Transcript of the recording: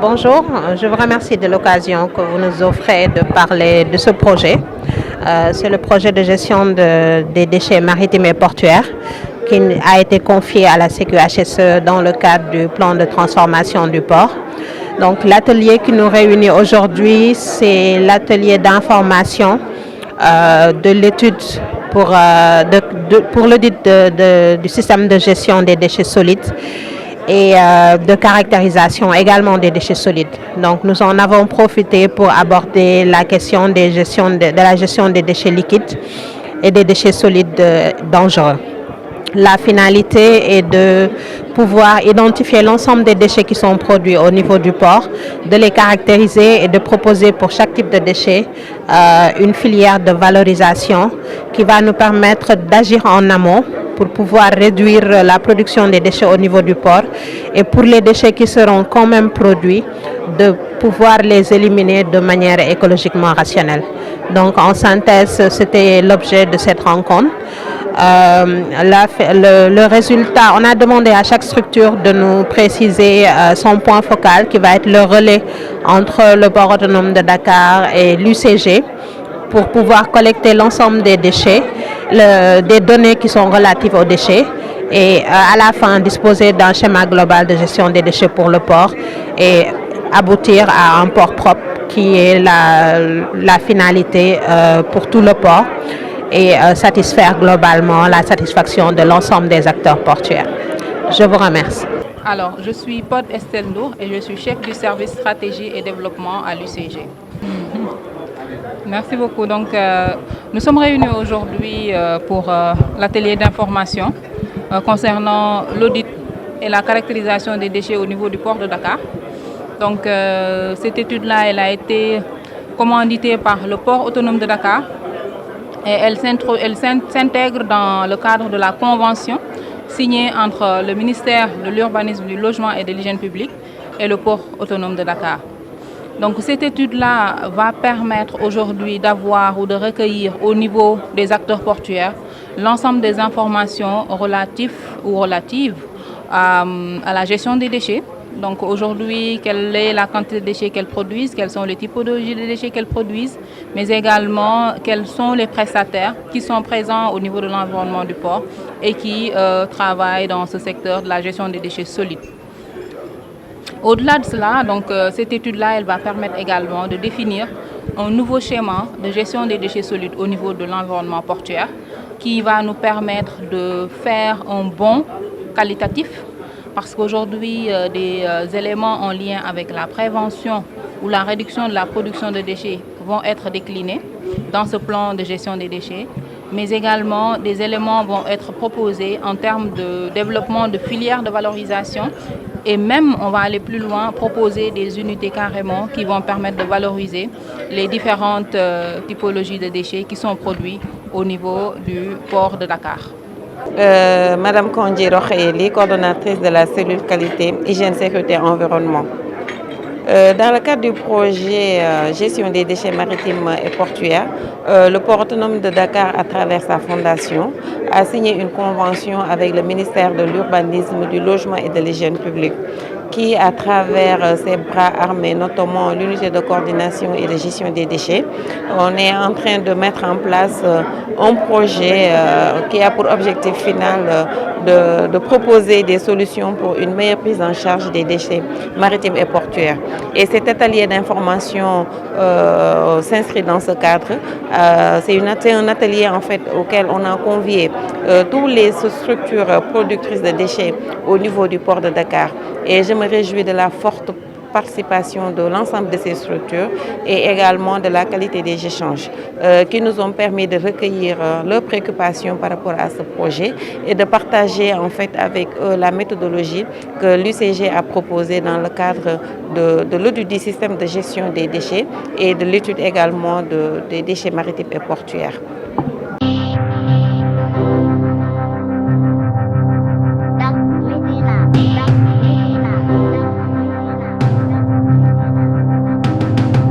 Bonjour, je vous remercie de l'occasion que vous nous offrez de parler de ce projet. C'est le projet de gestion des déchets maritimes et portuaires qui a été confié à la CQHSE dans le cadre du plan de transformation du port. Donc l'atelier qui nous réunit aujourd'hui, c'est l'atelier d'information de l'étude pour l'audit du système de gestion des déchets solides et de caractérisation également des déchets solides. Donc nous en avons profité pour aborder la question de la gestion des déchets liquides et des déchets solides dangereux. La finalité est de pouvoir identifier l'ensemble des déchets qui sont produits au niveau du port, de les caractériser et de proposer pour chaque type de déchet une filière de valorisation qui va nous permettre d'agir en amont pour pouvoir réduire la production des déchets au niveau du port et pour les déchets qui seront quand même produits, de pouvoir les éliminer de manière écologiquement rationnelle. Donc en synthèse, c'était l'objet de cette rencontre. Le résultat, on a demandé à chaque structure de nous préciser son point focal qui va être le relais entre le port autonome de Dakar et l'UCG pour pouvoir collecter l'ensemble des déchets, des données qui sont relatives aux déchets et à la fin disposer d'un schéma global de gestion des déchets pour le port et aboutir à un port propre qui est la finalité pour tout le port et satisfaire globalement la satisfaction de l'ensemble des acteurs portuaires. Je vous remercie. Alors, je suis Pod Estelle Ndour et je suis chef du service stratégie et développement à l'UCG. Merci beaucoup. Donc, nous sommes réunis aujourd'hui pour l'atelier d'information concernant l'audit et la caractérisation des déchets au niveau du port de Dakar. Donc, cette étude-là, elle a été commanditée par le port autonome de Dakar et elle s'intègre dans le cadre de la convention signée entre le ministère de l'Urbanisme, du Logement et de l'Hygiène publique et le port autonome de Dakar. Donc cette étude-là va permettre aujourd'hui d'avoir ou de recueillir au niveau des acteurs portuaires l'ensemble des informations relatives à la gestion des déchets. Donc aujourd'hui, quelle est la quantité de déchets qu'elles produisent, quelles sont les typologies de déchets qu'elles produisent, mais également quels sont les prestataires qui sont présents au niveau de l'environnement du port et qui travaillent dans ce secteur de la gestion des déchets solides. Au-delà de cela, donc, cette étude-là, elle va permettre également de définir un nouveau schéma de gestion des déchets solides au niveau de l'environnement portuaire qui va nous permettre de faire un bond qualitatif parce qu'aujourd'hui, des éléments en lien avec la prévention ou la réduction de la production de déchets vont être déclinés dans ce plan de gestion des déchets, mais également des éléments vont être proposés en termes de développement de filières de valorisation et même, on va aller plus loin, proposer des unités carrément qui vont permettre de valoriser les différentes typologies de déchets qui sont produits au niveau du port de Dakar. Madame Kandji Rokhayeli, coordonnatrice de la cellule qualité, hygiène, sécurité, environnement. Dans le cadre du projet gestion des déchets maritimes et portuaires, le port autonome de Dakar, à travers sa fondation, a signé une convention avec le ministère de l'Urbanisme, du Logement et de l'Hygiène publique, qui, à travers ses bras armés, notamment l'unité de coordination et de gestion des déchets, on est en train de mettre en place un projet qui a pour objectif final de proposer des solutions pour une meilleure prise en charge des déchets maritimes et portuaires. Et cet atelier d'information s'inscrit dans ce cadre. C'est un atelier en fait auquel on a convié toutes les structures productrices de déchets au niveau du port de Dakar. Et je me réjouis de la forte participation de l'ensemble de ces structures et également de la qualité des échanges qui nous ont permis de recueillir leurs préoccupations par rapport à ce projet et de partager en fait avec eux la méthodologie que l'UCG a proposée dans le cadre de l'audit du système de gestion des déchets et de l'étude également des déchets maritimes et portuaires.